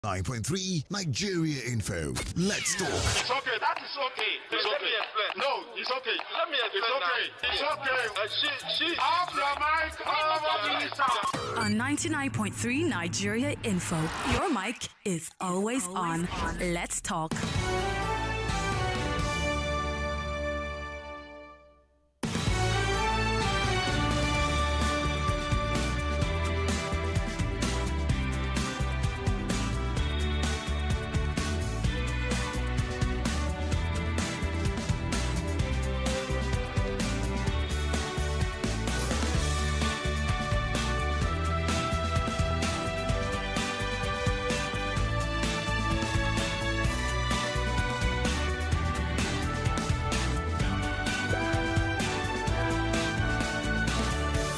9.3 Nigeria Info. Let's talk. It's okay. That is okay. It's Let okay. me explain. No, it's okay. Let me explain. It's okay. She. Off your mic. Over the On 99.3 Nigeria Info, your mic is always on. Let's talk.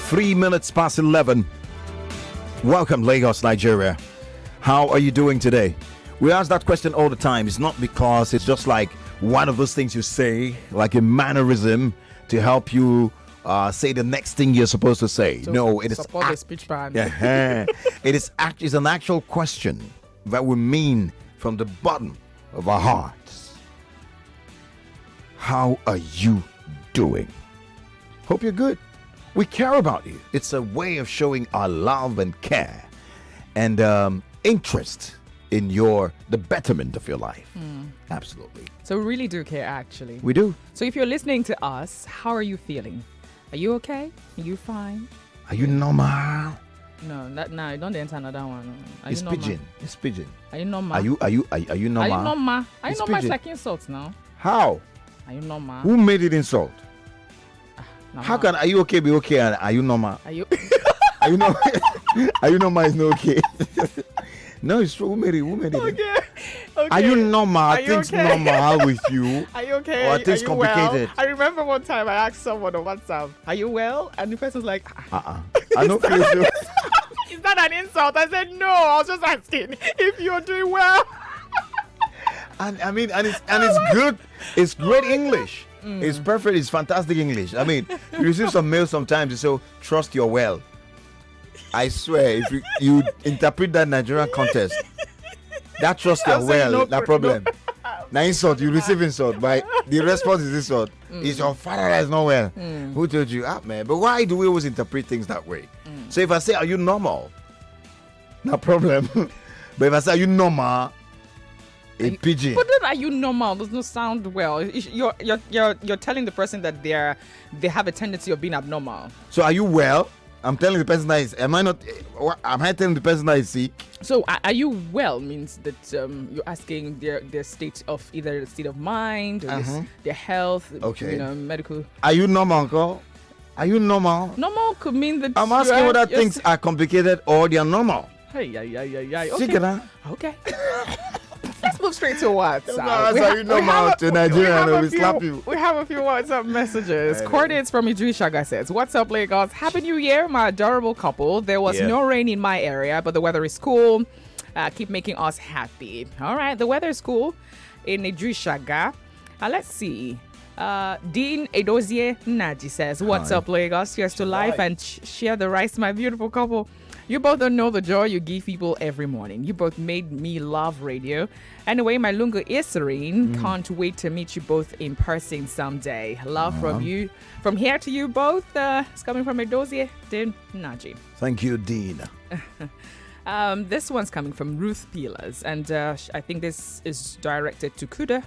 Three minutes past 11. Welcome, Lagos, Nigeria. How are you doing today? We ask that question all the time. It's not because it's just like one of those things you say, like a mannerism to help you say the next thing you're supposed to say. No, it is support the speech band. Yeah, it's an actual question that we mean from the bottom of our hearts. How are you doing? Hope you're good. We care about you. It's a way of showing our love and care and interest in the betterment of your life. Absolutely. So we really do care, actually. We do. So if you're listening to us, how are you feeling? Are you okay? Are you fine? Are you normal? No, don't enter another one. Are It's you normal? pigeon. It's pigeon. Are you normal? Are you Are normal? you normal? Are you It's normal? It's pigeon. like insult now. How? Are you normal? Who made it insult? Normal. How can are you okay be okay and are you normal? Are you? Are you normal? Are you normal is not okay. No, it's true. Who made it? Okay. Are you normal? Are Are you things okay? normal with you? Are you okay? Or are Are things you complicated? well? I remember one time I asked someone on WhatsApp, "Are you well?" And the person's like, I don't feel so. "Is that an insult?" I said, "No, I was just asking if you're doing well." And I mean, and it's good. It's great English. It's perfect. It's fantastic English. I mean, you receive some mail sometimes. You say, "Trust you're well." I swear, if you interpret that Nigerian context, that trust you're I'll say well, no that pr- problem. Now insult, you receive insult, but the response is insult. Is your father that is not well? Who told you? Man. But why do we always interpret things that way? So if I say, "Are you normal?" No problem. But if I say, "Are you normal?" A pigeon. But then, are you normal? Does not sound well. You're telling the person that they have a tendency of being abnormal. So are you well? I'm telling the person that is. Am I not? Am I telling the person that is sick? So are you well means that you're asking their state of either the state of mind or their health. Okay. Medical. Are you normal, uncle? Are you normal? Normal could mean that I'm asking whether things are complicated or they are normal. Hey, yeah. Okay. Okay. Let's move straight to WhatsApp. Are you normal to Nigeria? And we slap you. We have a few WhatsApp messages. Coordinates from Idrishaga says, "What's up, Lagos? Happy New Year, my adorable couple. There was no rain in my area, but the weather is cool. Keep making us happy." All right, the weather is cool in Idrishaga. Let's see. Dean Edozie Naji says, "What's up, Lagos? Here's to life and share the rice, my beautiful couple. You both don't know the joy you give people every morning. You both made me love radio. Anyway, my lungu is serene. Can't wait to meet you both in person someday. Love from you. From here to you both." It's coming from Edozie Dean Naji. Thank you, Dean. This one's coming from Ruth Peelers, and I think this is directed to Kuda.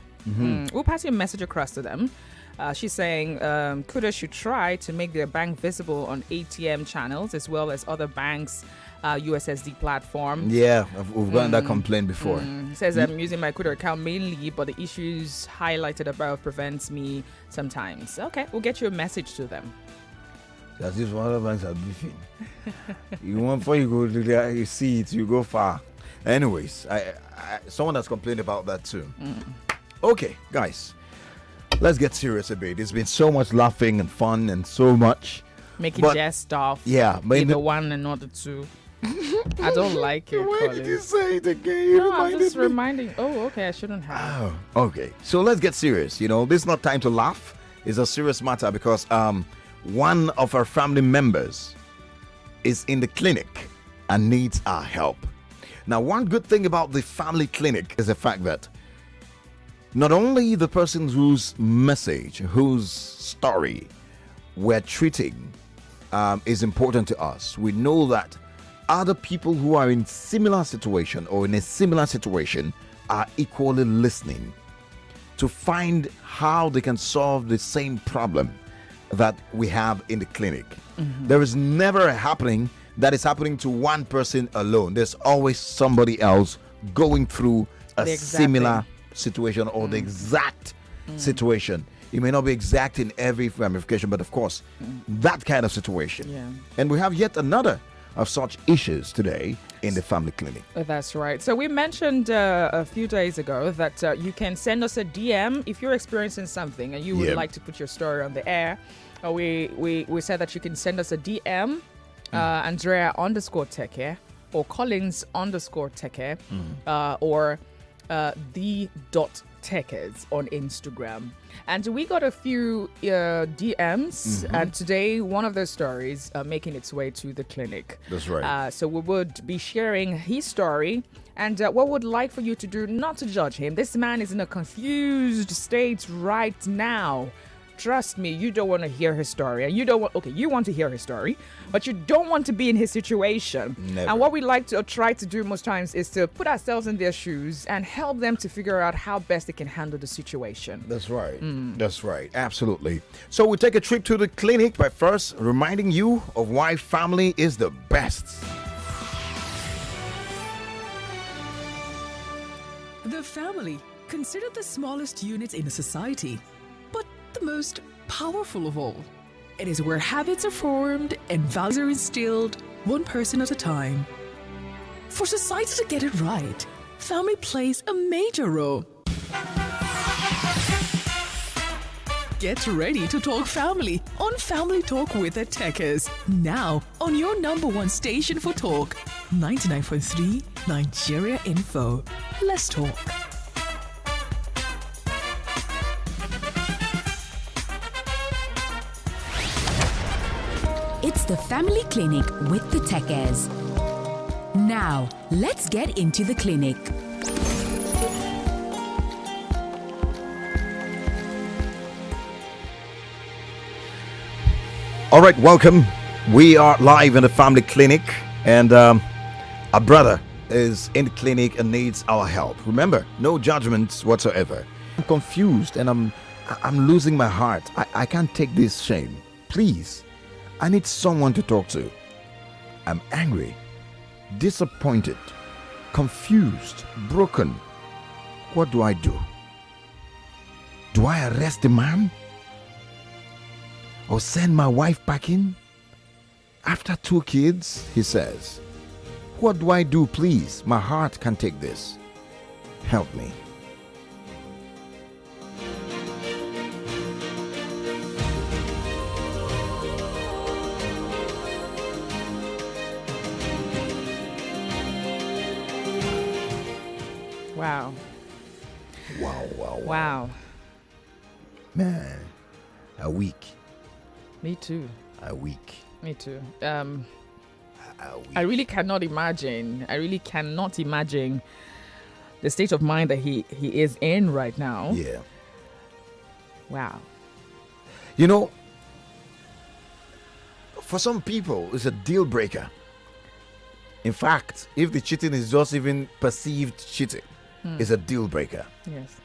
We'll pass your message across to them. She's saying Kuda should try to make their bank visible on ATM channels as well as other banks' USSD platform. Yeah, we've gotten that complaint before. Says I'm using my Kuda account mainly, but the issues highlighted above prevents me sometimes. Okay, we'll get you a message to them. That's just one of the banks are beefing. You want before you go there, you see it, you go far. Anyways, someone has complained about that too. Okay, guys. Let's get serious a bit. There's been so much laughing and fun and so much. Making jest stuff. Yeah. Either one and not the two. I don't like it. Why did you say it again? You No, I'm reminded just me. reminding. Oh, okay. I shouldn't have. Oh, okay. So let's get serious. This is not time to laugh. It's a serious matter because one of our family members is in the clinic and needs our help. Now, one good thing about the family clinic is the fact that not only the person whose message, whose story we're treating is important to us, we know that other people who are in similar situation or in a similar situation are equally listening to find how they can solve the same problem that we have in the clinic. There is never a happening that is happening to one person alone. There's always somebody else going through a similar situation or the exact situation. It may not be exact in every ramification, but of course, that kind of situation. Yeah. And we have yet another of such issues today in the family clinic. That's right. So we mentioned a few days ago that you can send us a DM if you're experiencing something and you would like to put your story on the air. We said that you can send us a DM, Andrea_Teke or Collins_Teke or the.Tekes on Instagram. And we got a few DMs, and today one of those stories making its way to the clinic. That's right. So we would be sharing his story, and what would like for you to do, not to judge him. This man is in a confused state right now. Trust me, you don't want to hear his story, and you want to hear his story, but you don't want to be in his situation. Never. And what we like to try to do most times is to put ourselves in their shoes and help them to figure out how best they can handle the situation. That's right. That's right. Absolutely. So we take a trip to the clinic by first reminding you of why family is the best. The family, considered the smallest unit in a society, but the most powerful of all. It is where habits are formed and values are instilled, one person at a time. For society to get it right, family plays a major role. Get ready to talk family on Family Talk with the Tekes. Now on your number one station for talk, 99.3 Nigeria Info. Let's talk. It's the Family Clinic with the Tekes. Now, let's get into the clinic. All right, welcome. We are live in the family clinic, and our brother is in the clinic and needs our help. Remember, no judgments whatsoever. I'm confused and I'm losing my heart. I can't take this shame. Please, I need someone to talk to. I'm angry, disappointed, confused, broken. What do I do? Do I arrest the man? Or send my wife packing? After 2 kids, he says. What do I do, please? My heart can't take this. Help me. Wow. Wow. Man, a week. Me too. A week. Me too. A week. I really cannot imagine the state of mind that he is in right now. Yeah. Wow. You know, for some people, it's a deal breaker. In fact, if the cheating is just even perceived cheating, it's a deal breaker. Yes.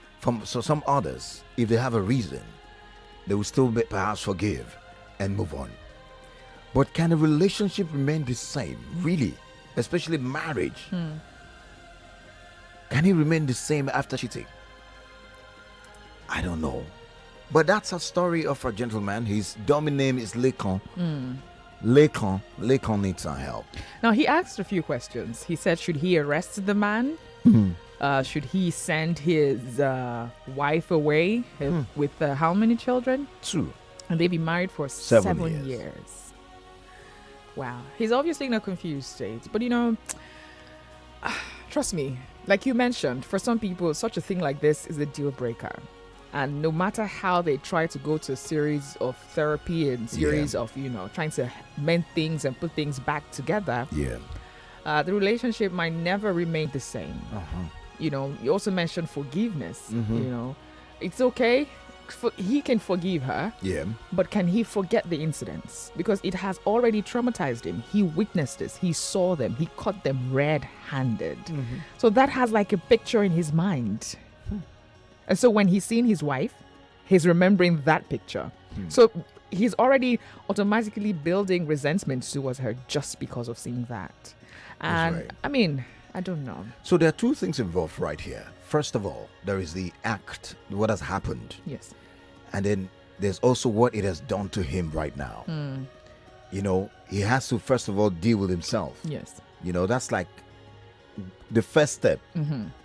So some others, if they have a reason, they will still perhaps forgive and move on. But can a relationship remain the same? Really? Especially marriage. Can it remain the same after cheating? I don't know. But that's a story of a gentleman. His dominant name is Lekan. Lekan needs our help. Now, he asked a few questions. He said, should he arrest the man? Should he send his wife away with how many children? 2. And they've been married for 7 years. Wow. He's obviously in a confused state. But, you know, trust me, like you mentioned, for some people, such a thing like this is a deal breaker. And no matter how they try to go to a series of therapy and series of, trying to mend things and put things back together, the relationship might never remain the same. You also mentioned forgiveness. It's okay. He can forgive her. Yeah. But can he forget the incidents? Because it has already traumatized him. He witnessed this. He saw them. He caught them red-handed. So that has like a picture in his mind. And so when he's seeing his wife, he's remembering that picture. So he's already automatically building resentment towards her just because of seeing that. And right. I mean, I don't know. So there are two things involved right here. First of all, there is the act, what has happened. Yes. And then there's also what it has done to him right now. He has to first of all deal with himself. Yes. That's like the first step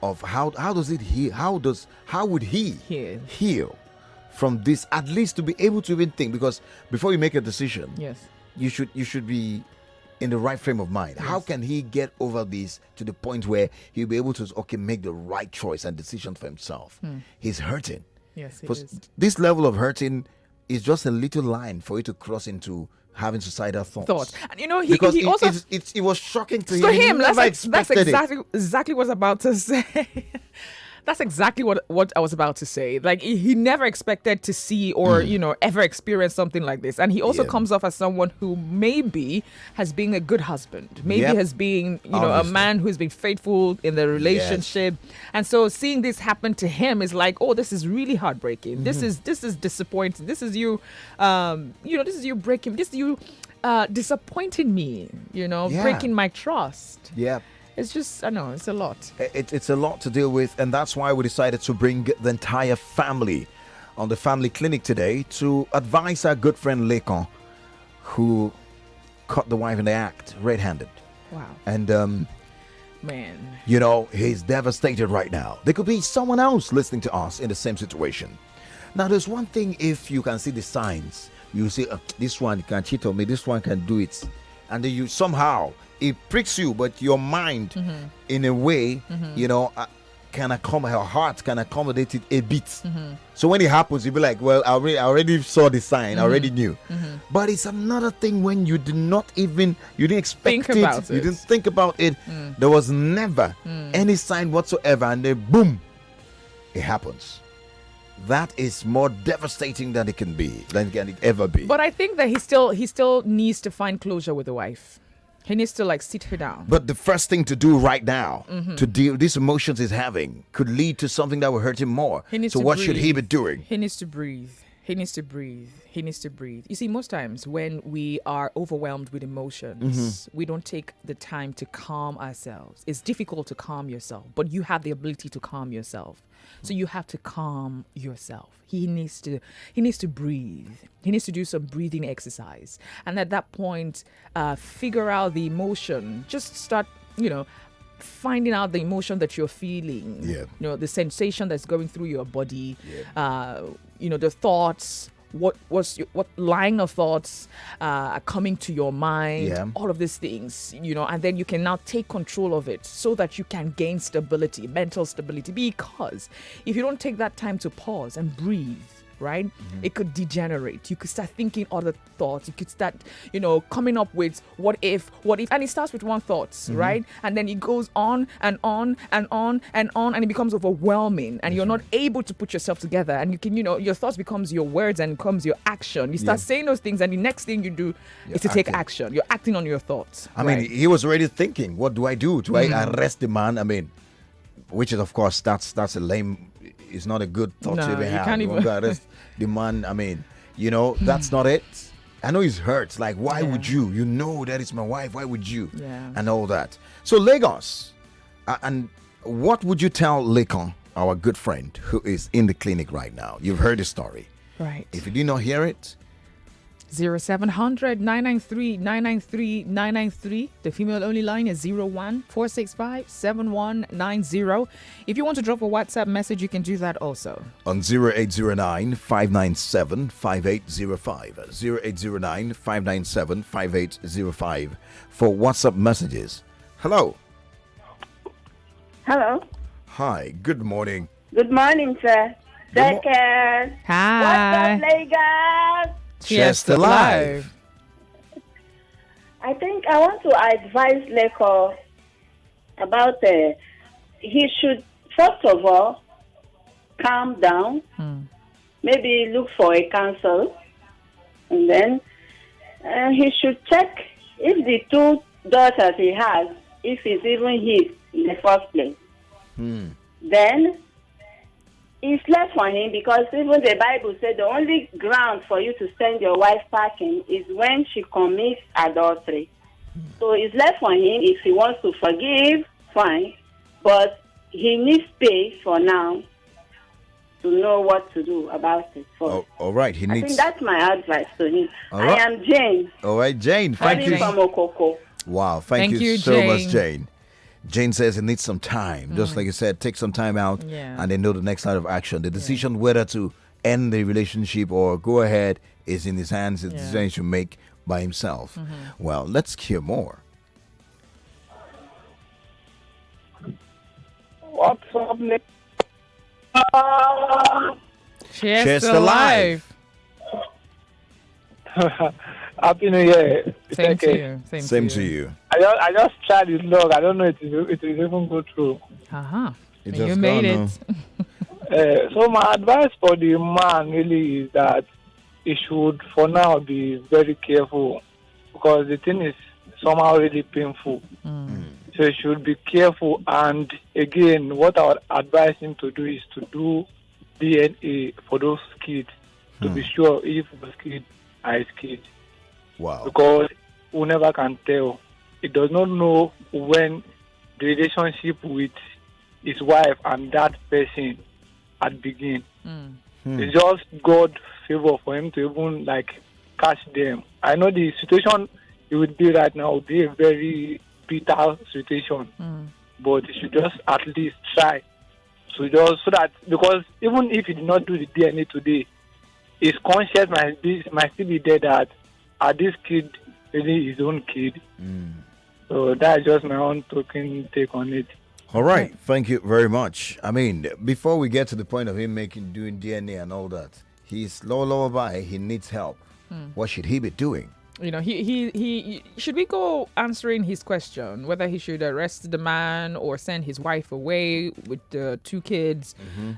of how does it heal? How would he heal from this, at least to be able to even think? Because before you make a decision, yes, you should be in the right frame of mind. Yes. How can he get over this to the point where he'll be able to make the right choice and decision for himself? He's hurting. Yes, it is. This level of hurting is just a little line for you to cross into having suicidal thoughts. And he also it was shocking to him. He never expected that's exactly what I was about to say. That's exactly what I was about to say. Like, he never expected to see or, ever experience something like this. And he also comes off as someone who maybe has been a good husband, maybe has been, a man who's been faithful in the relationship. Yes. And so seeing this happen to him is like, oh, this is really heartbreaking. This is disappointing. This is you, this is you breaking, this is you disappointing me, breaking my trust. Yeah. It's just, I know, it's a lot. It's a lot to deal with, and that's why we decided to bring the entire family on the family clinic today to advise our good friend Lekan, who caught the wife in the act red-handed. Wow. And, man, he's devastated right now. There could be someone else listening to us in the same situation. Now, there's one thing, if you can see the signs, you see, this one can cheat on me, this one can do it. And then you somehow, it pricks you, but your mind, in a way, can accommodate, your heart can accommodate it a bit. So when it happens, you'll be like, well, I already saw the sign, I already knew. But it's another thing when you didn't expect it, you didn't think about it. There was never any sign whatsoever, and then boom, it happens. That is more devastating than it can ever be. But I think that he still needs to find closure with the wife. He needs to sit her down. But the first thing to do right now to deal with these emotions he's having could lead to something that will hurt him more. So what should he be doing? He needs to breathe. He needs to breathe. He needs to breathe. You see, most times when we are overwhelmed with emotions, we don't take the time to calm ourselves. It's difficult to calm yourself, but you have the ability to calm yourself. So you have to calm yourself. He needs to breathe. He needs to do some breathing exercise. And at that point, figure out the emotion. Just start, finding out the emotion that you're feeling. Yeah. The sensation that's going through your body. Yeah. The thoughts. What line of thoughts are coming to your mind, all of these things, and then you can now take control of it so that you can gain stability, mental stability. Because if you don't take that time to pause and breathe, right, it could degenerate. You could start thinking other thoughts. You could start, coming up with what if, and it starts with one thought, right? And then it goes on and on and on and on, and it becomes overwhelming, and you're not able to put yourself together. And you can, your thoughts becomes your words and becomes your action. You start saying those things, and the next thing you do is to take action. You're acting on your thoughts. I mean, he was already thinking, what do I do? Do I arrest the man? I mean, which is, of course, that's a lame. It's not a good thought to even have. Can't even arrest the man. I mean, that's not it. I know he's hurt. Like, why would you? You know that it's my wife. Why would you? Yeah. And all that. So Lagos, and what would you tell Lekan, our good friend who is in the clinic right now? You've heard the story. Right. If you did not hear it, 0700 993 993 993. The female only line is 01465 7190. If you want to drop a WhatsApp message, you can do that also on 0809 597 5805. 0809 597 5805 for WhatsApp messages. Hello. Hello. Hi. Good morning. Good morning, sir. Tekes. Hi. What's up, Lekan? Chester Live. I think I want to advise Leko about he should first of all calm down, maybe look for a counsel, and then he should check if the two daughters he has, if it's even his in the first place. Then it's left for him, because even the Bible said the only ground for you to send your wife packing is when she commits adultery. So it's left for him. If he wants to forgive, fine, but he needs space for now to know what to do about it. All right. I think that's my advice to him. All right. I am Jane. All right, Jane. Thank you. From Okoko. Wow. Thank you so Jane. much, Jane. Jane says it needs some time. Just like you said, take some time out and then know the next line of action. The decision whether to end the relationship or go ahead is in his hands. It's a decision he should make by himself. Well, let's hear more. What's up, Nick? Cheers to life. Happy New Year. Same to you. Same to you. I just tried his log. I don't know if it will even go through. You made it. So my advice for the man really is that he should, for now, be very careful, because the thing is somehow really painful. So he should be careful. And again, what I would advise him to do is to do DNA for those kids to be sure if those kids are his kids. Wow. Because we never can tell. He does not know when the relationship with his wife and that person had begun. It's just God's favor for him to even catch them. I know the situation he would be right now would be a very bitter situation, but he should just at least try. So that, because even if he did not do the DNA today, his conscience might still be there that this kid really his own kid. So that's just my own token take on it. All right. Thank you very much. I mean, before we get to the point of him doing DNA and all that, he's lower by, he needs help. What should he be doing? You know, he should we go answering his question whether he should arrest the man or send his wife away with the two kids,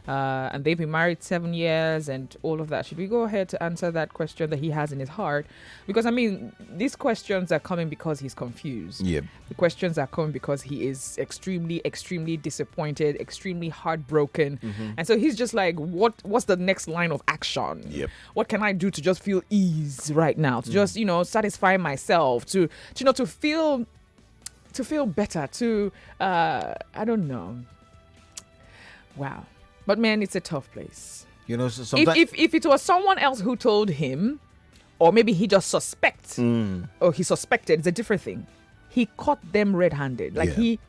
and they've been married 7 years and all of that. Should we go ahead to answer that question that he has in his heart? Because I mean, these questions are coming because he's confused. Yep. The questions are coming because he is extremely, extremely disappointed, extremely heartbroken, and so he's just like, what's the next line of action? Yep. What can I do to just feel ease right now? To just satisfy myself, to feel better, to I don't know. Wow. But man, it's a tough place. So sometimes if it was someone else who told him, or maybe he just suspects, or he suspected, it's a different thing. He caught them red-handed.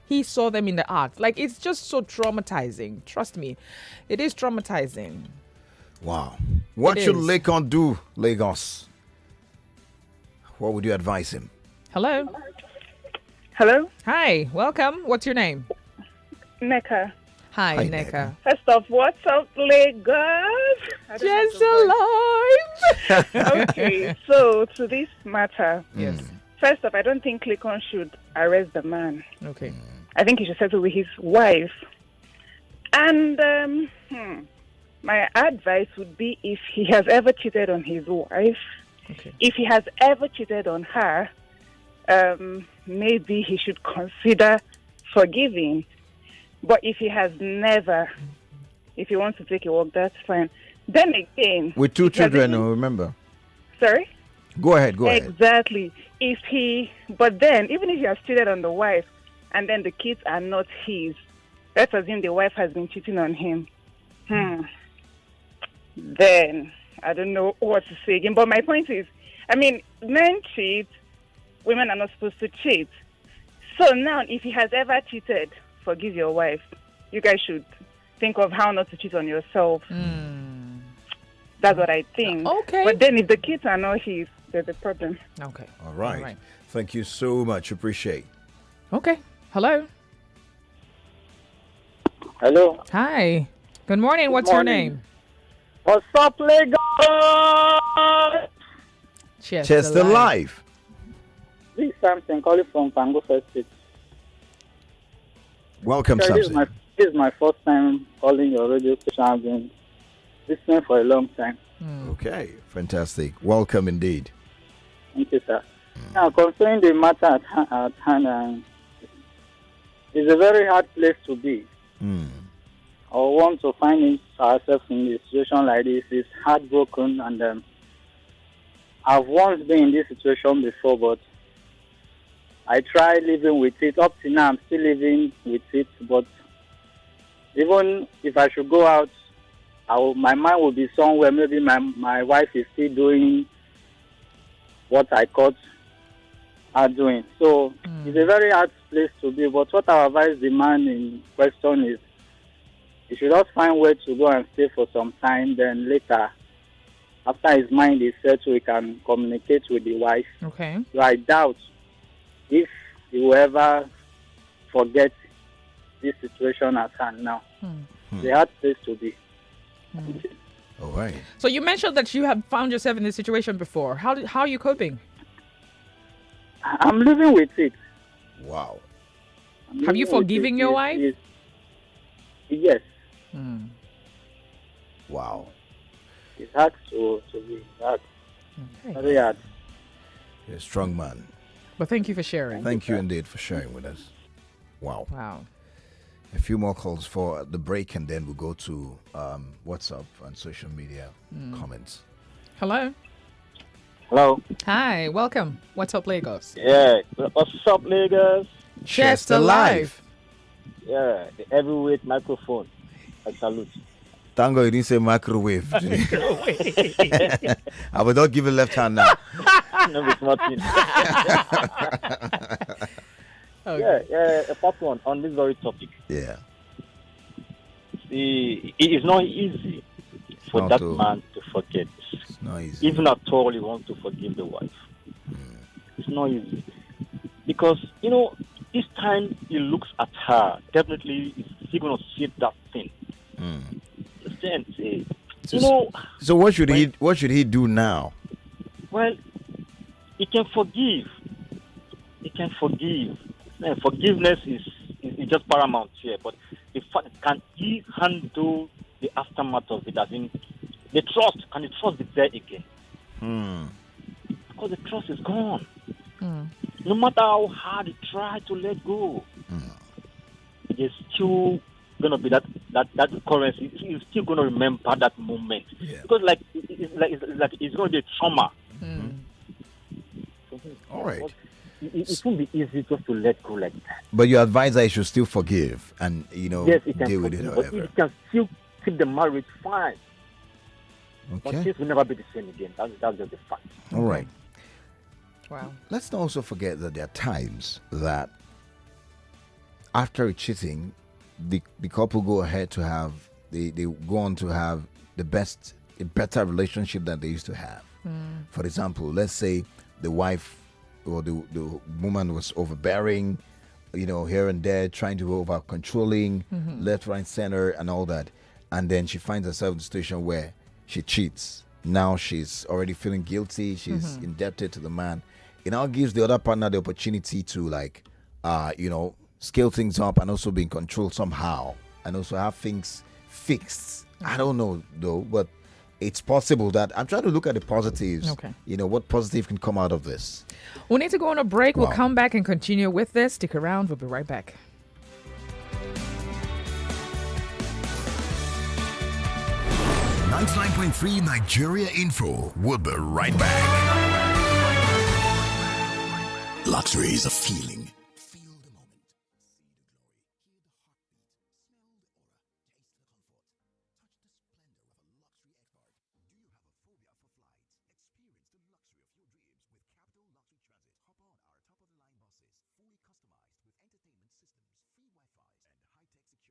He saw them in the act. It's just so traumatizing. Trust me, it is traumatizing. Wow. What should Lekan do, Lagos? What would you advise him? Hello. Hello? Hi. Welcome. What's your name? Neka. Hi, Hi, Neka. First off, what's up, Lagos? Just alive. Okay, so to this matter, Yes. first off, I don't think Lekan should arrest the man. Okay. I think he should settle with his wife. And my advice would be, if he has ever cheated on his wife, if he has ever cheated on her, maybe he should consider forgiving. But if he has never, if he wants to take a walk, that's fine. Then again, with two children, remember. Sorry? Go ahead. Exactly. But then, even if he has cheated on the wife, and then the kids are not his, let's assume the wife has been cheating on him. Then I don't know what to say again. But my point is, I mean, men cheat, women are not supposed to cheat. So now, if he has ever cheated, forgive your wife. You guys should think of how not to cheat on yourself. That's what I think. Okay. But then if the kids are not his, there's a problem. Okay. All right. Thank you so much. Appreciate. Okay. Hello. Hello. Hi. Good morning. What's your name? What's up, Lagos? Cheers to life. This is Samson calling from Pango First State. Welcome, Sir, Samson. This is my first time calling your radio station. I've been listening for a long time. Okay, fantastic. Welcome indeed. Thank you, sir. Now, concerning the matter at hand, it's a very hard place to be. I want to find ourselves in a situation like this. It's heartbroken, and I've once been in this situation before, but I tried living with it. Up to now, I'm still living with it, but even if I should go out, my mind will be somewhere. Maybe my wife is still doing what I caught her doing. So it's a very hard place to be. But what I advise the man in question is, he should just find where to go and stay for some time. Then later, after his mind is settled, he can communicate with the wife. Okay. So I doubt if he will ever forget this situation at hand now. It's a hard place to be. All right. So you mentioned that you have found yourself in this situation before. How are you coping? I'm living with it. Wow. Have you forgiven your wife? Yes. Wow. It's hard to be hard. Okay. Very hard. You're a strong man. But thank you for sharing. Thank you indeed for sharing with us. Wow. Wow. A few more calls for the break, and then we'll go to WhatsApp and social media comments. Hello. Hello. Hi. Welcome. What's up, Lagos? Yeah. What's up, Lagos? Chester Live. Yeah. The heavyweight microphone. I salute. Tango, you didn't say microwave. I will not give you left hand now. No, it's nothing. Okay. Yeah. A part one on this very topic. Yeah. It is not easy for Not that to- man to forget. It's not easy. Even at all, he wants to forgive the wife. It's not easy. Because, this time he looks at her, definitely he's going to see that thing. Understand? So what should he do now? Well, he can forgive. He can forgive. Forgiveness is just paramount here. But the fact, can he handle the aftermath of it? As in, the trust, can the trust be there again? Because the trust is gone. No matter how hard he tries to let go, there's still going to be that currency. He's still going to remember that moment. Yeah. Because it's going to be a trauma. All right. It won't be easy just to let go like that. But your advisor should still forgive and Yes, he can deal with it. forgive, but However. he can still keep the marriage fine. But Okay. things will never be the same again. That's just the fact. All right. Wow. Let's not also forget that there are times that after a cheating, the couple go ahead to have they go on to have a better relationship than they used to have. For example, let's say the wife or the woman was overbearing, here and there, trying to be over controlling, left, right, center, and all that, and then she finds herself in a situation where she cheats. Now she's already feeling guilty. She's indebted to the man. It now gives the other partner the opportunity to scale things up and also be in control somehow and also have things fixed. I don't know though, but it's possible that I'm trying to look at the positives. Okay. What positive can come out of this. We'll need to go on a break. Wow. We'll come back and continue with this. Stick around. We'll be right back. 99.3 Nigeria Info. We'll be right back. Luxury is a feeling. Feel the moment. See the glory. Hear the heartbeat. Smell the aura. Taste the comfort. Touch the splendor of a luxury expert. Do you have a phobia for flights? Experience the luxury of your dreams with capital luxury transit. Hop on our top-of-the-line buses, fully customized with entertainment systems, free Wi-Fi, and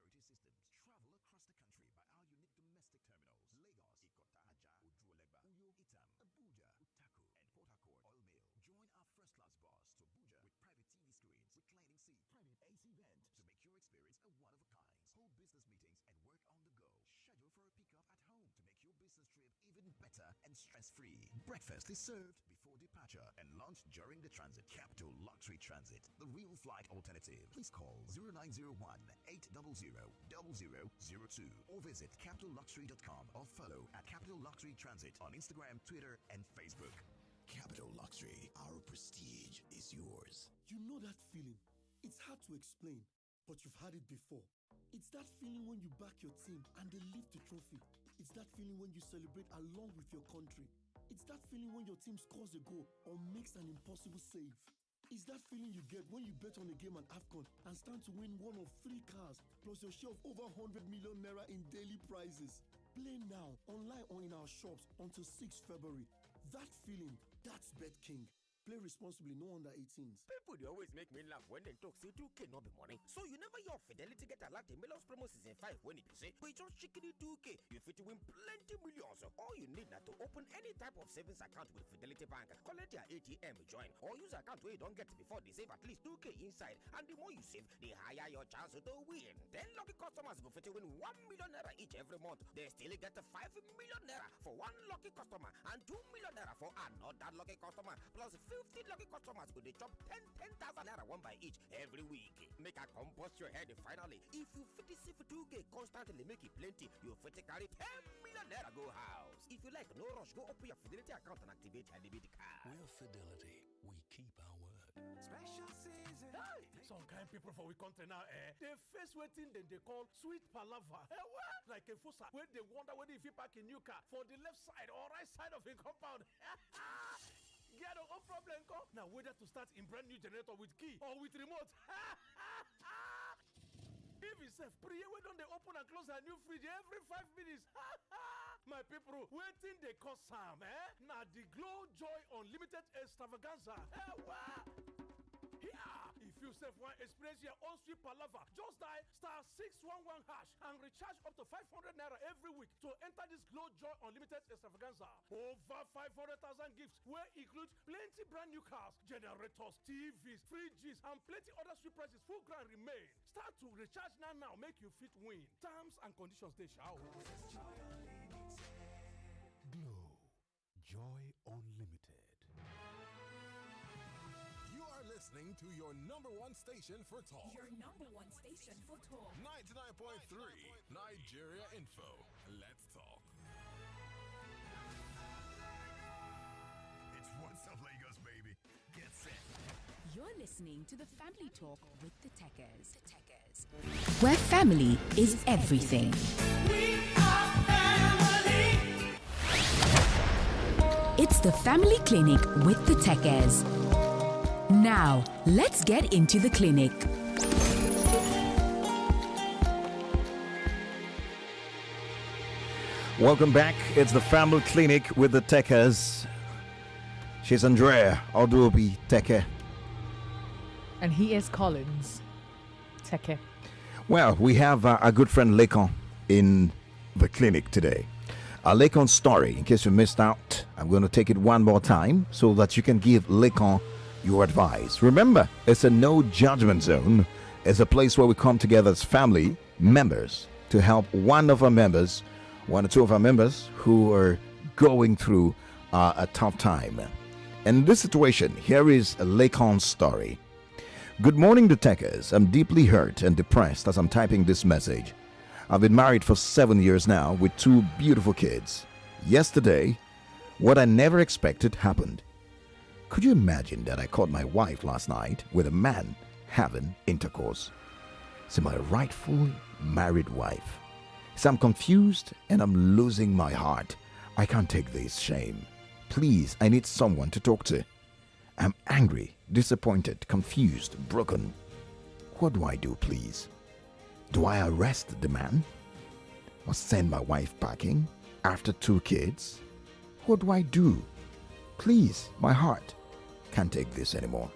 high-tech security systems. Travel across the country by our unique domestic terminals. Lagos, Ikota, Ajah, Oju-Elegba, Uyo, Itam, Abuja, Utako, and Oil Mill. Join our first-class bus to Abuja with private TV screens, reclining seats, private AC vent to make your experience a one-of-a-kind. Whole business meetings and work on the go. Schedule for a pickup at home to make your business trip even better and stress-free. Breakfast is served before departure. departure and launch during the transit. Capital Luxury Transit, the real flight alternative. Please call 0901 800 0002 or visit capitalluxury.com or follow at Capital Luxury Transit on Instagram, Twitter, and Facebook. Capital Luxury, our prestige is yours. You know that feeling. It's hard to explain, but you've had it before. It's that feeling when you back your team and they lift the trophy. It's that feeling when you celebrate along with your country. It's that feeling when your team scores a goal or makes an impossible save. It's that feeling you get when you bet on a game on AFCON and stand to win one of 3 cars plus your share of over 100 million naira in daily prizes. Play now, online or in our shops until 6 February. That feeling, that's Bet King. Play responsibly, no under 18s. People, they always make me laugh when they talk say 2K not be money. So you never hear of Fidelity get a lot in Milos promo season 5 when it say, we just chicken 2K. You fit to win plenty millions. All you need now to open any type of savings account with Fidelity Bank. Collect your ATM, join, or use account where you don't get before they save at least 2K inside. And the more you save, the higher your chance to win. Then lucky customers go fit to win 1 million naira each every month. They still get 5 million naira for one lucky customer and 2 million naira for another lucky customer. Plus 50 lucky customers go they chop 10,000 naira one by each every week. Make a compost your head finally. If you fit this for 2K constantly make it plenty, you fit to carry 10 million naira go house. If you like, no rush, go open your Fidelity account and activate your debit card. We're Fidelity. We keep our word. Special season. Hey, some kind people for we country now, they face waiting, then they call sweet palava. What? Like a fusa, where they wonder whether if you park a new car for the left side or right side of a compound. Get no problem, go. Now whether to start in brand new generator with key or with remote. If it's safe, pre we don't they open and close a new fridge every 5 minutes. My people, waiting they cost some, Now the Glow Joy Unlimited Extravaganza. Yeah, if you self want experience your own sweet palava, just dial *611# and recharge up to 500 naira every week to enter this Glow Joy Unlimited Extravaganza. Over 500,000 gifts, where include plenty brand new cars, generators, TVs, fridges, and plenty other sweet prices. Full grand remain. Start to recharge now, make you fit win. Terms and conditions they shall. Glow Joy Unlimited. You are listening to your number one station for talk. Your number one station for talk. 99.3 Nigeria Info. Let's talk. It's What's Up Lagos, baby. Get set. You're listening to the Family Talk with the Tekes. Where family is everything. We are family. It's the Family Clinic with the Tekes. Now, let's get into the clinic. Welcome back. It's the Family Clinic with the Tekes. She's Andrea Oduobi Teke. And he is Collins Teke. Well, we have our good friend Lekan in the clinic today. Lekan's story, in case you missed out, I'm going to take it one more time so that you can give Lekan your advice. Remember, it's a no judgment zone. It's a place where we come together as family members to help one or two of our members who are going through a tough time. In this situation, here is Lekan's story. Good morning, Tekes. I'm deeply hurt and depressed as I'm typing this message. I've been married for 7 years now with 2 beautiful kids. Yesterday, what I never expected happened. Could you imagine that I caught my wife last night with a man having intercourse? So my rightful married wife. So I'm confused and I'm losing my heart. I can't take this shame. Please, I need someone to talk to. I'm angry, disappointed, confused, broken. What do I do, please? Do I arrest the man? Or send my wife packing after 2 kids? What do I do? Please, my heart can't take this anymore.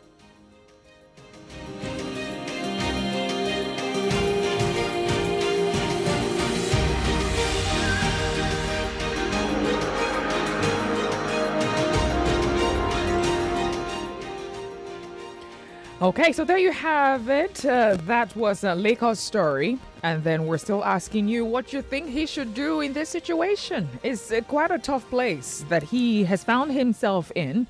Okay, so there you have it. That was Lekan's story. And then we're still asking you what you think he should do in this situation. It's quite a tough place that he has found himself in.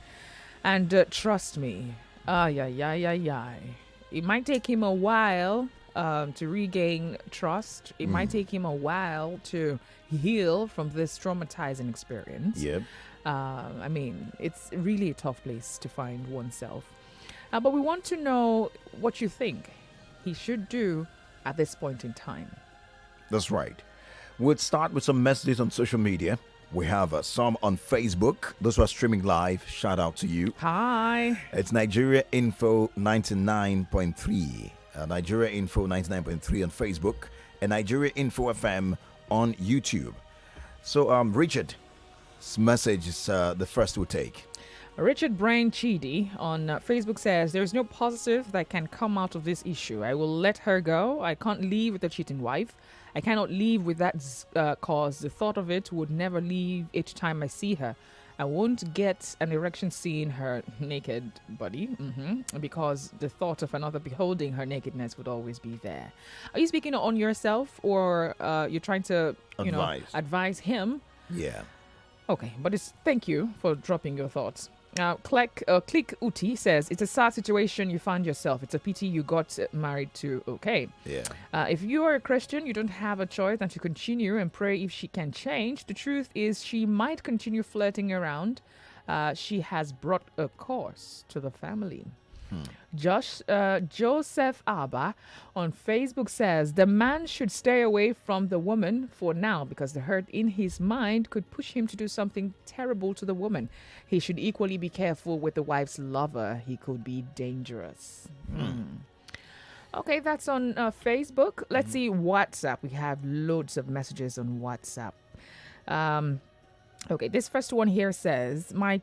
And trust me, it might take him a while to regain trust. It might take him a while to heal from this traumatizing experience. Yep. I mean, it's really a tough place to find oneself. But we want to know what you think he should do at this point in time. That's right. We'll start with some messages on social media. We have some on Facebook. Those who are streaming live, shout out to you. Hi. It's Nigeria Info 99.3. Nigeria Info 99.3 on Facebook. And Nigeria Info FM on YouTube. So, Richard's message is the first we'll take. Richard Brain Chidi on Facebook says, there is no positive that can come out of this issue. I will let her go. I can't live with a cheating wife. I cannot live with that cause the thought of it would never leave each time I see her. I won't get an erection seeing her naked body because the thought of another beholding her nakedness would always be there. Are you speaking on yourself, or you're trying to advise him? Yeah. Okay, but thank you for dropping your thoughts. Click Uti says, it's a sad situation you find yourself. It's a pity you got married to. Okay. Yeah. If you are a Christian, you don't have a choice than to continue and pray if she can change. The truth is she might continue flirting around. She has brought a curse to the family. Joseph Abba on Facebook says the man should stay away from the woman for now because the hurt in his mind could push him to do something terrible to the woman. He should equally be careful with the wife's lover. He could be dangerous. Okay, that's on Facebook. Let's see WhatsApp. We have loads of messages on WhatsApp. Okay, this first one here says, hi,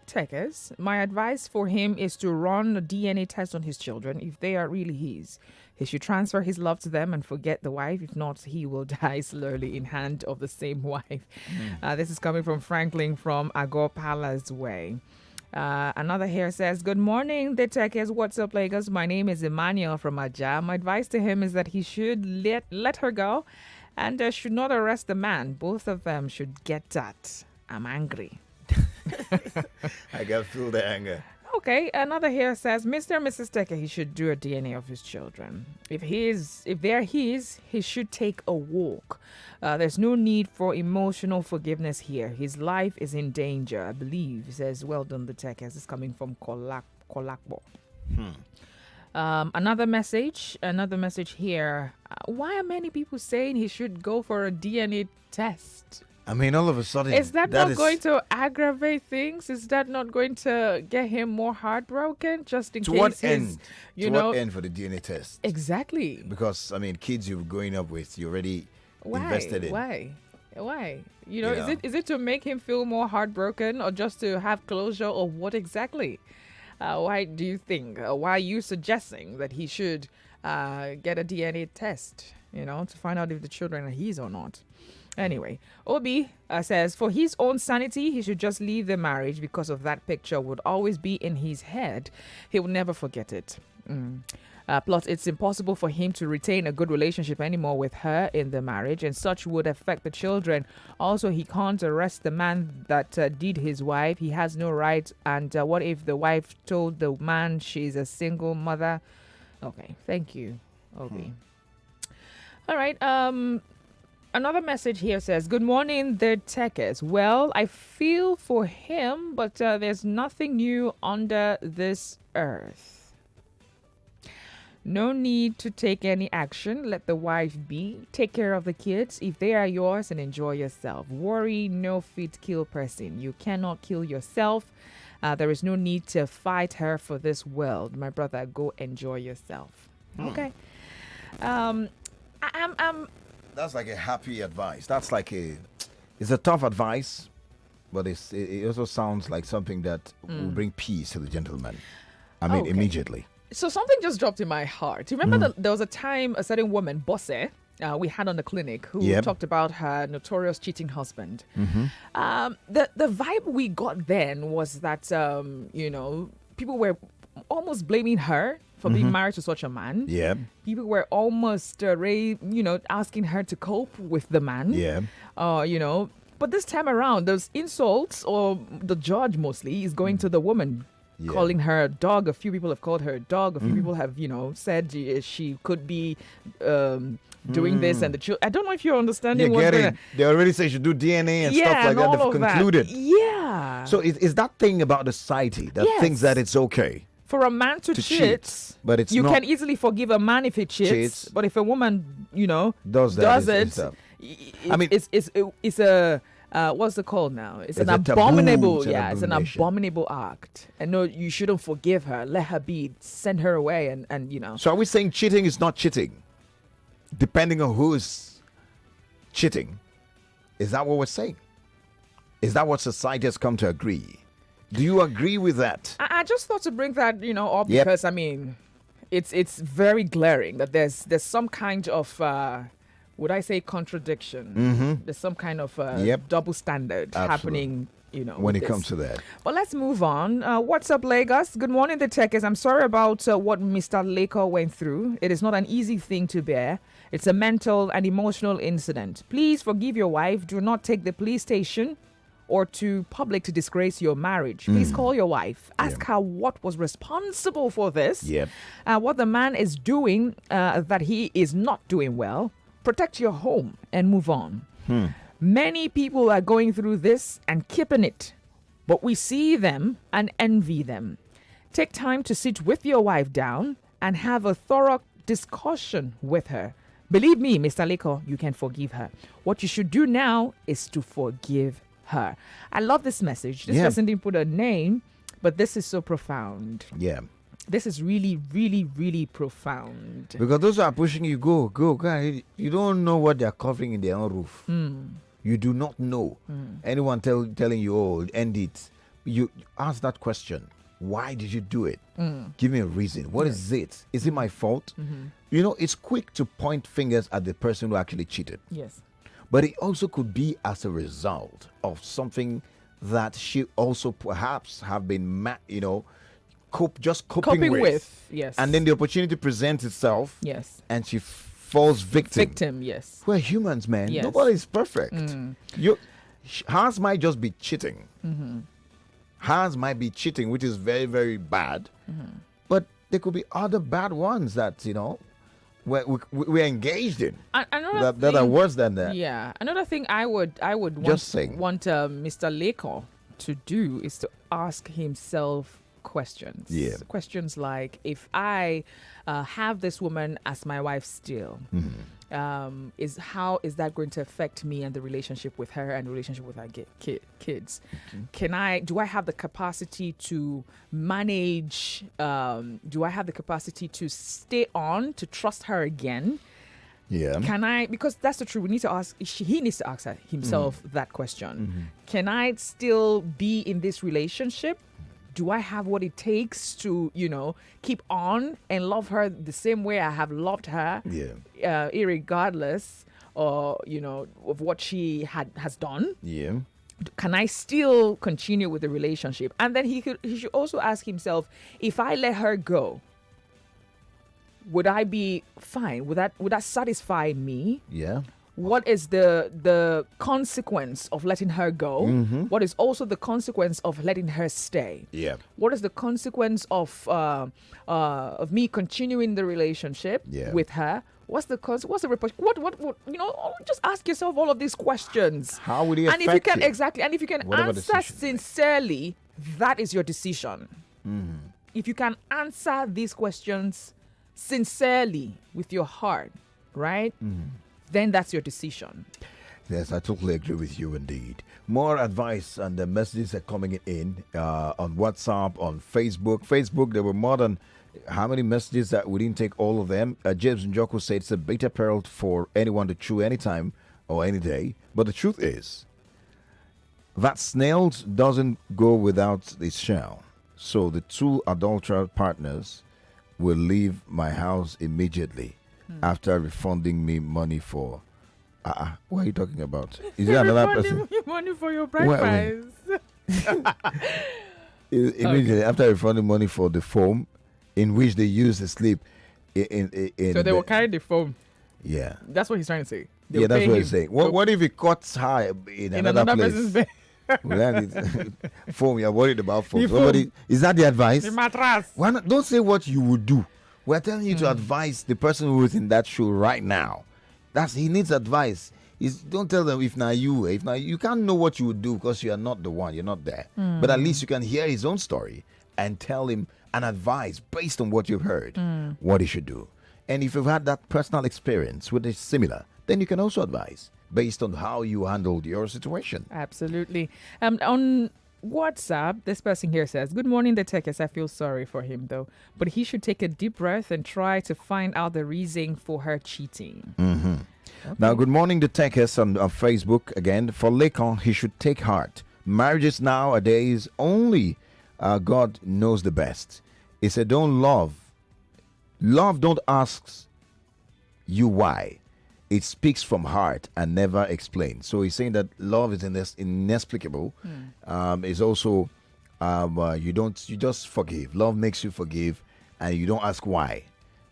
Tekes. My advice for him is to run a DNA test on his children. If they are really his, he should transfer his love to them and forget the wife. If not, he will die slowly in hand of the same wife. This is coming from Franklin from Agor Palace Way. Another here says, good morning, the Tekes. What's up, Lagos? My name is Emmanuel from Aja. My advice to him is that he should let her go and should not arrest the man. Both of them should get that. I'm angry. I can feel the anger. Okay, another here says, Mr. and Mrs. Tekes, he should do a DNA of his children. If they're his, he should take a walk. There's no need for emotional forgiveness here. His life is in danger, I believe. He says, well done, the Tekes. It's coming from Kolakbo. Another message here. Why are many people saying he should go for a DNA test? I mean, all of a sudden, is that not going to aggravate things? Is that not going to get him more heartbroken? Just in case. What end? What end for the DNA test? Exactly. Because I mean, kids you're growing up with, you already invested in. Why? Is it to make him feel more heartbroken, or just to have closure, or what exactly? Why do you think? Why are you suggesting that he should get a DNA test? To find out if the children are his or not. Anyway, Obi says, for his own sanity, he should just leave the marriage because of that picture would always be in his head. He will never forget it. Plus, it's impossible for him to retain a good relationship anymore with her in the marriage, and such would affect the children. Also, he can't arrest the man that did his wife. He has no right. And what if the wife told the man she's a single mother? Okay, thank you, Obi. All right. Another message here says, good morning, the Tekes. Well, I feel for him, but there's nothing new under this earth. No need to take any action. Let the wife be. Take care of the kids if they are yours and enjoy yourself. Worry no fit kill person. You cannot kill yourself. There is no need to fight her for this world. My brother, go enjoy yourself. Okay. That's like a happy advice. That's like it's a tough advice, but it also sounds like something that will bring peace to the gentleman. I mean, immediately. So something just dropped in my heart. You remember that there was a time a certain woman, Bosse, we had on the clinic who talked about her notorious cheating husband. The vibe we got then was that, people were almost blaming her for being married to such a man. Yeah. People were almost, asking her to cope with the man. Yeah. But this time around, those insults, or the judge mostly, is going to the woman. Yeah. Calling her a dog. A few people have called her a dog. A few people have, said she could be doing this, and I don't know if you're understanding what's going on. They already say you should do DNA and stuff like that. They've concluded. Yeah. So is that thing about the society that thinks that it's okay for a man to cheat, but it's you not. can easily forgive a man if he cheats, but if a woman, does it, I mean, it's a what's it called now? It's an taboo. abominable, It's an it's an abominable act. And no, you shouldn't forgive her. Let her be. Send her away, and. So are we saying cheating is not cheating, depending on who is cheating? Is that what we're saying? Is that what society has come to agree? Do you agree with that? I just thought to bring that, up because it's very glaring that there's some kind of would I say contradiction? Mm-hmm. There's some kind of double standard happening, when it comes to that. But let's move on. What's up, Lagos? Good morning, the Tekes. I'm sorry about what Mr. Lekan went through. It is not an easy thing to bear. It's a mental and emotional incident. Please forgive your wife. Do not take the police station or to public to disgrace your marriage. Please call your wife. Ask her what was responsible for this. What the man is doing that he is not doing well. Protect your home and move on. Many people are going through this and keeping it, but we see them and envy them. Take time to sit with your wife down and have a thorough discussion with her. Believe me, Mr. Leko, you can forgive her. What you should do now is to forgive her. I love this message. This person didn't put a name, but this is so profound. Yeah. This is really, really, really profound. Because those who are pushing you, go. God, you don't know what they're covering in their own roof. You do not know. Anyone telling you, oh, end it. You ask that question. Why did you do it? Give me a reason. What is it? Is it my fault? It's quick to point fingers at the person who actually cheated. Yes. But it also could be as a result of something that she also perhaps have been, coping with. Yes. And then the opportunity presents itself. Yes. And she falls victim. Yes. We're humans, man. Yes. Nobody's perfect. Hers might just be cheating. Hers might be cheating, which is very, very bad. But there could be other bad ones that, we're engaged in. That are worse than that. Yeah. Another thing I would want Mr. Leko to do is to ask himself questions. Yeah. Questions like, if I have this woman as my wife still, how is that going to affect me and the relationship with her and the relationship with our kids? Do I have the capacity to manage? Do I have the capacity to stay on, to trust her again? Yeah. Because that's the truth. He needs to ask himself that question. Can I still be in this relationship? Do I have what it takes to, keep on and love her the same way I have loved her? Yeah. Irregardless of what she has done? Yeah. Can I still continue with the relationship? And then he should also ask himself, if I let her go, would I be fine? Would that satisfy me? Yeah. What is the consequence of letting her go? What is also the consequence of letting her stay? Yeah. What is the consequence of me continuing the relationship with her? What's the repercussion? What? Just ask yourself all of these questions. How would it affect if you can you? Exactly, and if you can answer sincerely, that is your decision. If you can answer these questions sincerely with your heart, right? Then that's your decision. Yes, I totally agree with you indeed. More advice and the messages are coming in on WhatsApp, on Facebook. Facebook, there were more than how many messages that we didn't take all of them. James Njoko said it's a bitter peril for anyone to chew anytime or any day. But the truth is that snails doesn't go without its shell. So the two adulterer partners will leave my house immediately after refunding me money for. What are you talking about? Is there another person? Money for your bride price. Immediately after refunding money for the foam in which they used to sleep. So they will carry the foam. Yeah. That's what he's trying to say. Yeah, that's what he's saying. What if he cuts her in another place? Person's bed? Well, that is phone. You're worried about phone. Is that the advice? The mattress. Why not? Don't say what you would do. We're telling you to advise the person who is in that show right now. He needs advice. Don't tell them if not you can't know what you would do because you are not the one. You're not there. But at least you can hear his own story and tell him and advise based on what you've heard what he should do. And if you've had that personal experience with a similar, then you can also advise based on how you handled your situation. Absolutely. On WhatsApp, this person here says, "Good morning, the Tekes. I feel sorry for him though, but he should take a deep breath and try to find out the reason for her cheating." Okay. Now, good morning, the Tekes on Facebook again. For Lekan, he should take heart. Marriages nowadays, only God knows the best. He said, don't love. Love don't ask you why. It speaks from heart and never explains. So he's saying that love is inexplicable. It's also you just forgive. Love makes you forgive, and you don't ask why.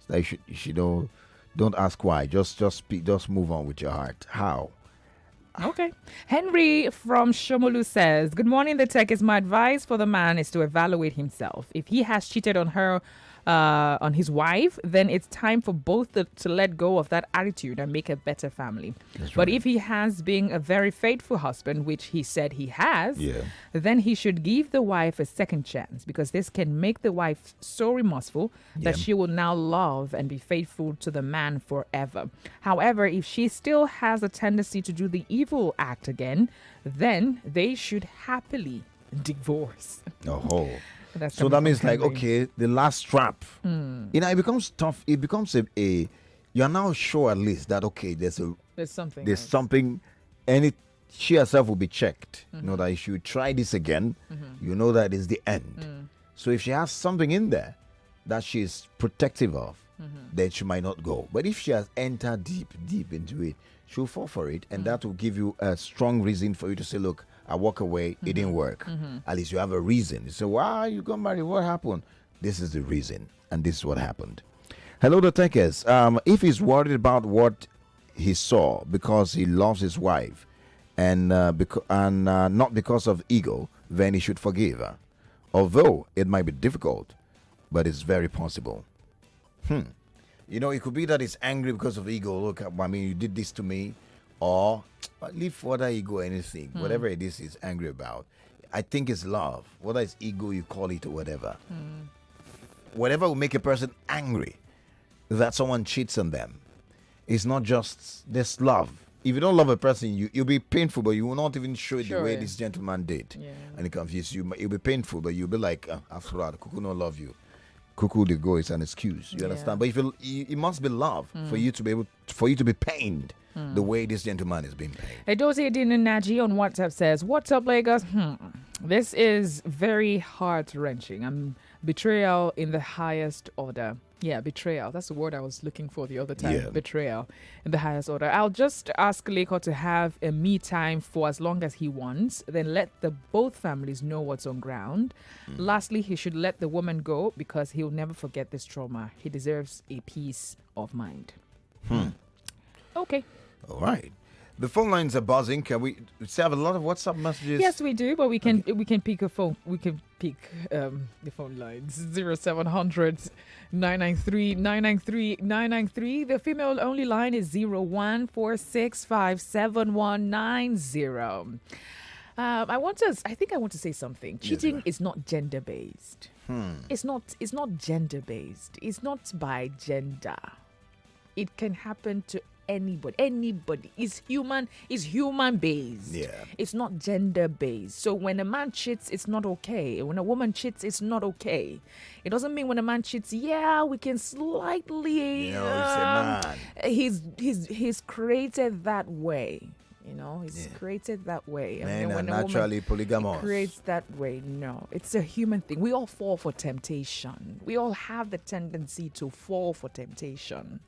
So you should don't ask why. Just move on with your heart. How? Okay. Henry from Shomolu says, "Good morning, the tech. Is my advice for the man is to evaluate himself. If he has cheated on her, on his wife, then it's time for both to let go of that attitude and make a better family. But if he has been a very faithful husband, which he said he has, then he should give the wife a second chance, because this can make the wife so remorseful that she will now love and be faithful to the man forever. However, if she still has a tendency to do the evil act again, then they should happily divorce." Oh. So that means like, okay, the last trap. It becomes tough. It becomes a you are now sure at least that okay, there's something, and she herself will be checked. You know that if you try this again, you know that is the end. So if she has something in there that she's protective of, then she might not go. But if she has entered deep into it, she'll fall for it, and that will give you a strong reason for you to say, look, I walk away, it didn't work. At least you have a reason. You say, why you got married? What happened? This is the reason, and this is what happened. Hello, the Tekes. If he's worried about what he saw because he loves his wife and not because of ego, then he should forgive her. Although it might be difficult, but it's very possible. You know, it could be that he's angry because of ego. Look, I mean, you did this to me. Or leave further ego, anything, whatever it is he's angry about. I think it's love. Whether it's ego, you call it or whatever. Whatever will make a person angry that someone cheats on them. It's not just this love. If you don't love a person, you'll be painful, but you will not even show it the way this gentleman did. And it confuses you. It'll be painful, but you'll be like, after all, Kuku don't love you. Kuku the go is an excuse. You understand? But if it must be love for you to be pained. The way this gentleman is being paid. Edozie Naji on WhatsApp says, "What's up, Lagos? This is very heart-wrenching. Betrayal in the highest order." Yeah, betrayal. That's the word I was looking for the other time. Yeah. Betrayal in the highest order. I'll just ask Leko to have a me time for as long as he wants. Then let both families know what's on ground. Lastly, he should let the woman go because he'll never forget this trauma. He deserves a peace of mind. Okay. All right. The phone lines are buzzing. Can we still have a lot of WhatsApp messages? Yes, we do, but we can pick a phone. We can pick the phone lines 0700 993 993 993. The female only line is 0146571190. I think I want to say something. Cheating is not gender based. It's not gender based. It's not by gender. It can happen to anybody. It's human based. It's not gender based. So when a man cheats, it's not okay. When a woman cheats, it's not okay. It doesn't mean when a man cheats, we can slightly he's a man. He's created that way. He's created that way. Men are naturally polygamous. Creates that way. No, it's a human thing. We all fall for temptation. We all have the tendency to fall for temptation.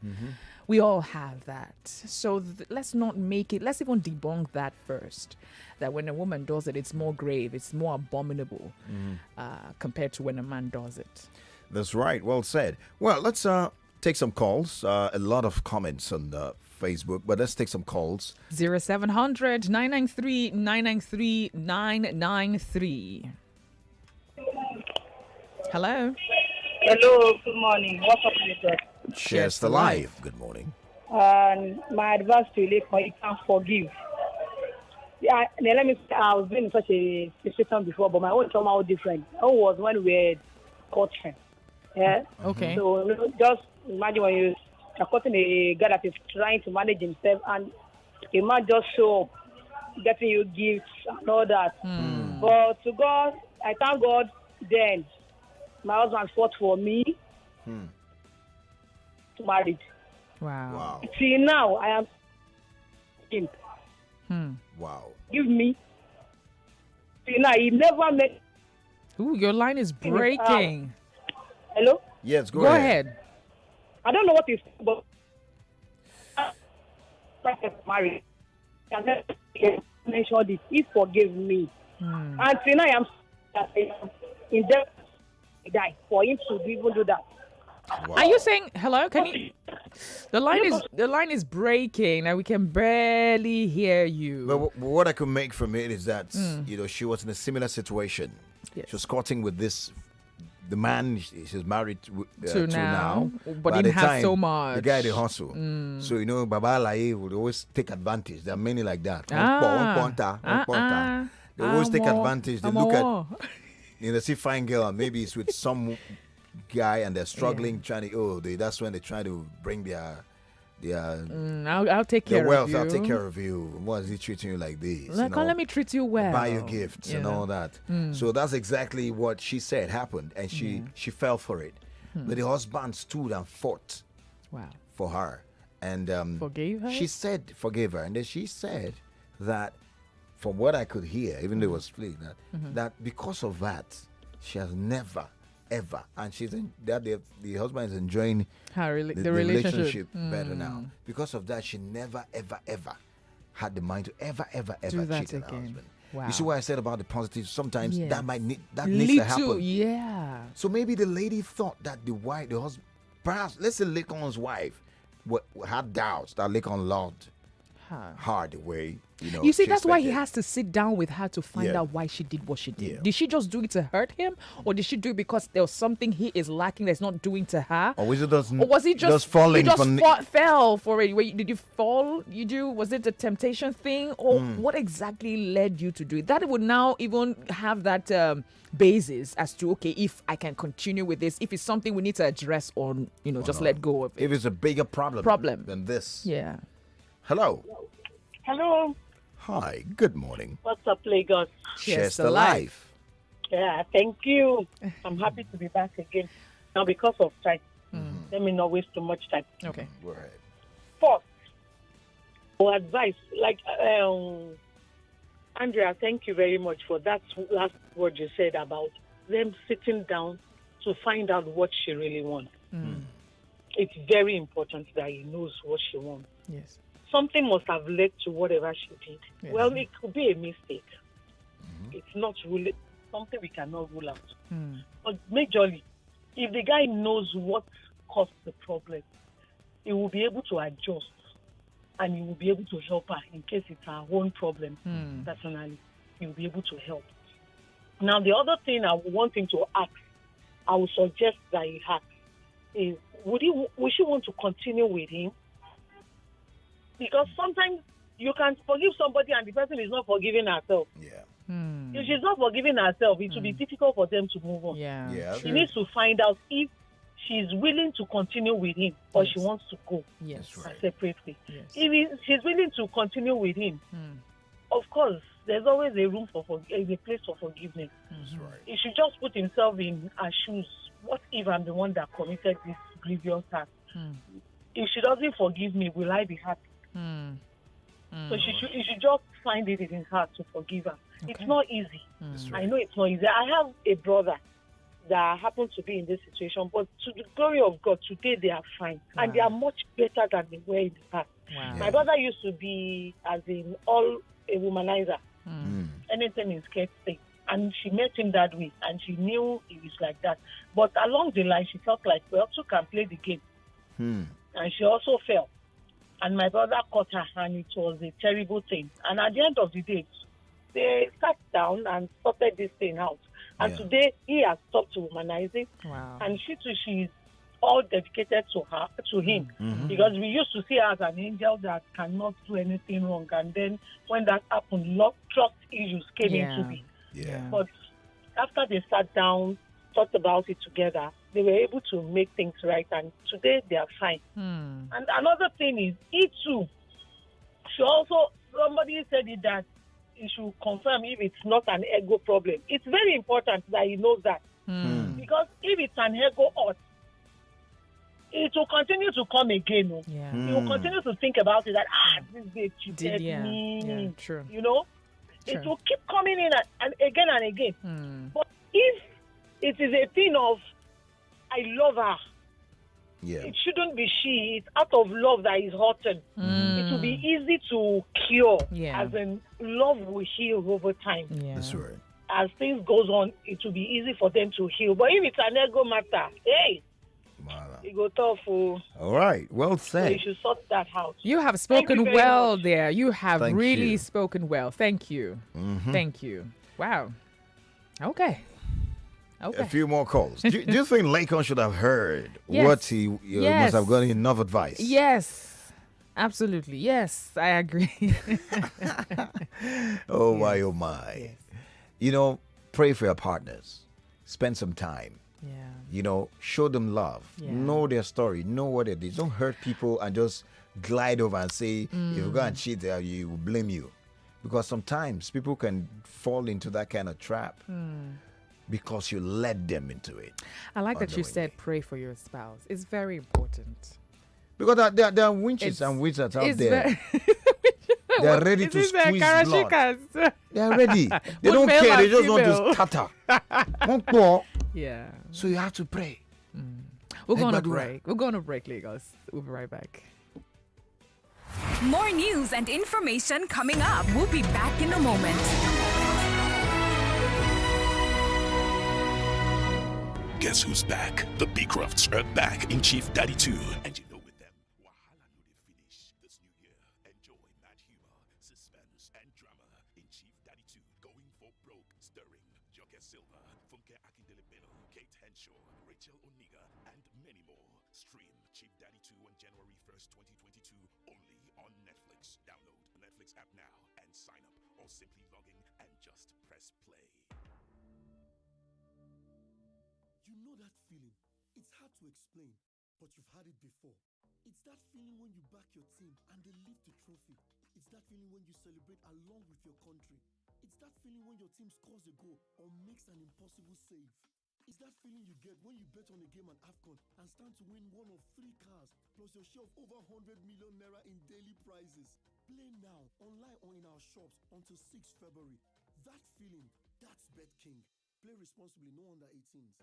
We all have that. So let's not make it. Let's even debunk that first. That when a woman does it, it's more grave. It's more abominable compared to when a man does it. That's right. Well said. Well, let's take some calls. A lot of comments on Facebook, but let's take some calls. 0700 993 993 993. Hello. Hello, good morning. What's up, Mr.? Cheers to life. Good morning. My advice to Lekan, you can forgive. Yeah, let me say, I was been in such a situation before, but my own somehow different. My own was when we were courting. Yeah. Okay. So just imagine when you're courting a guy that is trying to manage himself, and he might just show up, getting you gifts and all that. But to God, I thank God. Then my husband fought for me to marry. Wow. See, now I am him. Wow. Give me. See, now he never met. Ooh, your line is breaking. Hello? Yes, go ahead. I don't know what he's but married. And then he mentioned it. He forgave me. And see, now I am in debt to die for him to even do that. Wow. Are you saying hello? Can you? The line is breaking, and we can barely hear you. But what I could make from it is that she was in a similar situation. Yes. She was courting with the man she's married to now. But he has so much. The guy they hustle. So Baba Lai would always take advantage. There are many like that. They always take advantage. They look at they see fine girl, and maybe it's with some guy, and they're struggling, trying to that's when they try to bring their I'll take care wealth. of you. I'll take care of you. Why is he treating you like this? Let me treat you well. Buy you gifts and all that. So that's exactly what she said happened, and she fell for it. But the husband stood and fought for her, and forgave her. She said forgave her, and then she said that, from what I could hear, even though it was split, that because of that, she has never ever, and the husband is enjoying the relationship better now. Because of that, she never ever had the mind to ever cheat on her husband. Wow. You see what I said about the positive? Sometimes that needs to happen. Yeah. So maybe the lady thought that the husband, perhaps let's say Lekan's wife had doubts that Lekan loved her the way. You see, that's why he has to sit down with her to find out why she did what she did. Yeah. Did she just do it to hurt him, or did she do it because there was something he is lacking that's not doing to her? Or was he just falling? Fell for it? Did you fall? Was it a temptation thing, or what exactly led you to do it? That would now even have that basis as to if I can continue with this, if it's something we need to address, or just let go of it. If it's a bigger problem than this. Yeah. Hello. Hello. Hi, good morning. What's up, Lagos? Cheers to life. Yeah, thank you. I'm happy to be back again. Now, because of time, let me not waste too much time. Okay. Go ahead. First, for advice, Andrea, thank you very much for that last word you said about them sitting down to find out what she really wants. It's very important that he knows what she wants. Yes. Something must have led to whatever she did. Yes. Well, it could be a mistake. It's not really something we cannot rule out. But majorly, if the guy knows what caused the problem, he will be able to adjust, and he will be able to help her in case it's her own problem. Personally, he will be able to help. Now, the other thing I want him to ask, I would suggest that he asks, is would she want to continue with him? Because sometimes you can forgive somebody and the person is not forgiving herself. Yeah. If she's not forgiving herself, it will be difficult for them to move on. Yeah. She needs to find out if she's willing to continue with him or she wants to go separately. Yes. If she's willing to continue with him, of course, there's always a room a place for forgiveness. That's right. He should just put himself in her shoes. What if I'm the one that committed this grievous act? If she doesn't forgive me, will I be happy? So he should just find it in his heart to forgive her. Okay. It's not easy. I know it's not easy. I have a brother that happens to be in this situation, but to the glory of God, today they are fine. Wow. And they are much better than they were in the past. Wow. My brother used to be, as in, all a womanizer. Anything in skirt thing. And she met him that way, and she knew he was like that. But along the line, she felt like, well, two can play the game. and she also fell. And my brother caught her, and it was a terrible thing. And at the end of the day, they sat down and sorted this thing out. And today, he has stopped womanizing. Wow. And she's all dedicated to him. Because we used to see her as an angel that cannot do anything wrong. And then when that happened, trust issues came into being. But after they sat down, thought about it together, they were able to make things right. And today, they are fine. And another thing is, he too, somebody said it that he should confirm if it's not an ego problem. It's very important that he knows that. Because if it's an ego hurt, it will continue to come again. He will continue to think about it that, this babe cheated me. Yeah, true. You know? True. It will keep coming in and again. But if it is a thing of, I love her, it shouldn't be she. It's out of love that is hurting. It will be easy to cure. As in, love will heal over time. That's right. As things goes on, it will be easy for them to heal. But if it's an ego matter, it go tough. All right, well said. So you should sort that out. You have spoken well there. You have Thank really you. spoken well. Thank you. Thank you. Wow. Okay. A few more calls. Do you think Lekan should have heard Yes. what he must have gotten enough advice? Yes. Absolutely. Yes, I agree. Oh my, oh my. You know, pray for your partners. Spend some time. You know, show them love. Know their story. Know what it is. Don't hurt people and just glide over and say, if you go and cheat, you will blame you. Because sometimes people can fall into that kind of trap. Because you led them into it. I like that you said pray for your spouse. It's very important. Because there are witches and wizards out there. They are ready to squeeze blood. They are ready. They don't care. They just want to scatter. Yeah. So you have to pray. We're going to break. We're going to break, Lagos. We'll be right back. More news and information coming up. We'll be back in a moment. Guess who's back? The Beecrofts are back in Chief Daddy 2. And you know with them, Wahala no dey finish this new year. Enjoy mad humor, suspense, and drama in Chief Daddy 2. Going for broke, stirring Joke Silva, Funke Akindele-Bello, Kate Henshaw, Rachel Oniga, and many more. Stream Chief Daddy 2 on January 1st, 2022, only on Netflix. Download the Netflix app now and sign up, or simply log in and just press play. You know that feeling. It's hard to explain, but you've had it before. It's that feeling when you back your team and they lift the trophy. It's that feeling when you celebrate along with your country. It's that feeling when your team scores a goal or makes an impossible save. It's that feeling you get when you bet on a game on AFCON and stand to win one of 3 cars plus your share of over 100 million naira in daily prizes. Play now, online or in our shops until 6 February. That feeling, that's BetKing. Play responsibly, no under 18s.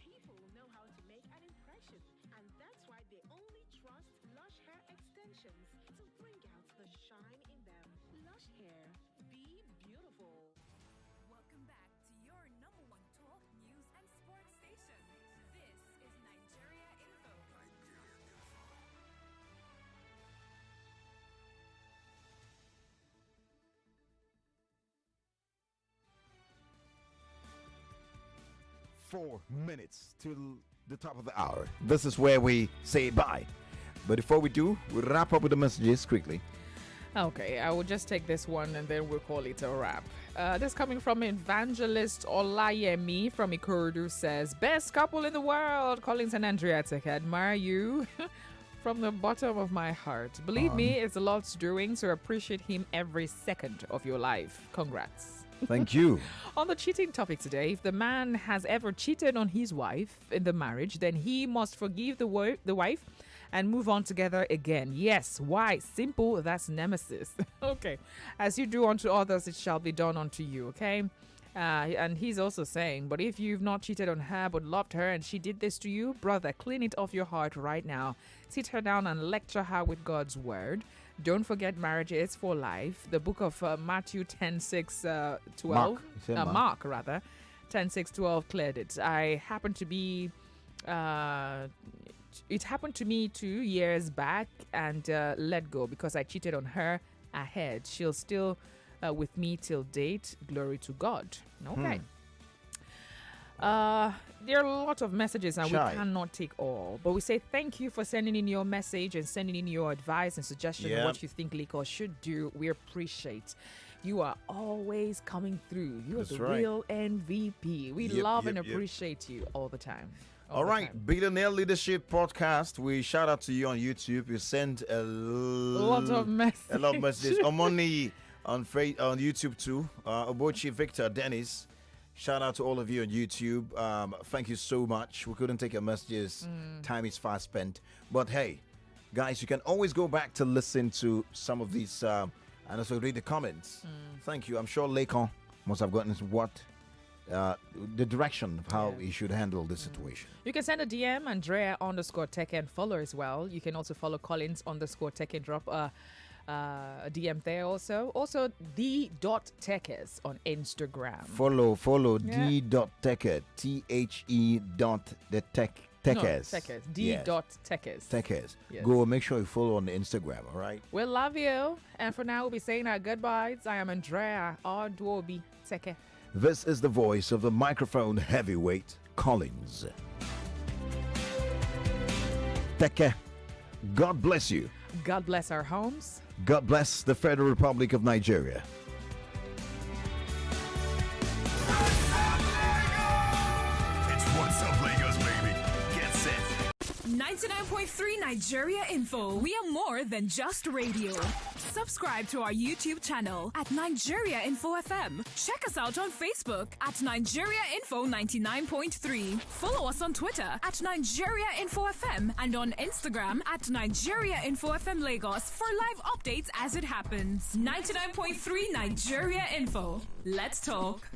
People know how to make an impression, and that's why they only trust Lush Hair Extensions to bring out the shine in them. Lush Hair, be beautiful. Welcome back to your number one talk, news, and sports station. This is Nigeria Info. 4 minutes till the top of the hour. This is where we say bye. But before we do, we'll wrap up with the messages quickly. Okay, I will just take this one and then we'll call it a wrap. This coming from Evangelist Olayemi from Ikorodu says, best couple in the world, Collins and Andrea Tekes. Admire you from the bottom of my heart. Believe me, it's a lot doing, so appreciate him every second of your life. Congrats. Thank you. On the cheating topic today, if the man has ever cheated on his wife in the marriage, then he must forgive the wife and move on together again. Yes. Why? Simple. That's nemesis. Okay. As you do unto others, it shall be done unto you. Okay. And he's also saying, but if you've not cheated on her but loved her and she did this to you, brother, clean it off your heart right now. Sit her down and lecture her with God's word. Don't forget marriage is for life. The book of Matthew 10:6-12. Mark, rather. 10:6-12 cleared it. It happened to me 2 years back and let go because I cheated on her ahead. She'll still with me till date. Glory to God. Okay. There are a lot of messages and we cannot take all, but we say thank you for sending in your message and sending in your advice and suggestion of what you think Lekan should do. We appreciate you are always coming through. You are real MVP. We love and appreciate you all the time. All right, Billionaire Leadership Podcast. We shout out to you on YouTube. You send a lot of messages. Omoni on YouTube too. Obochi Victor Dennis. Shout out to all of you on YouTube. Thank you so much. We couldn't take your messages. Time is fast spent. But hey, guys, you can always go back to listen to some of these and also read the comments. Thank you. I'm sure Lekan must have gotten what the direction of how he should handle this situation. You can send a DM, Andrea_Teken, follow as well. You can also follow Collins_Teken, drop a DM there also. Also, d.tekes on Instagram. Follow d.tekes, Tekes. d.tekes. Tekes. Yes. Go make sure you follow on the Instagram, all right? We love you. And for now, we'll be saying our goodbyes. I am Andrea Odwobi Teke. This is the voice of the microphone heavyweight, Collins. Teke, God bless you. God bless our homes. God bless the Federal Republic of Nigeria. It's What's Up Lagos, baby. Get set. 99.3 Nigeria Info. We are more than just radio. Subscribe to our YouTube channel at Nigeria Info FM. Check us out on Facebook at Nigeria Info 99.3. Follow us on Twitter at Nigeria Info FM and on Instagram at Nigeria Info FM Lagos for live updates as it happens. 99.3 Nigeria Info. Let's talk.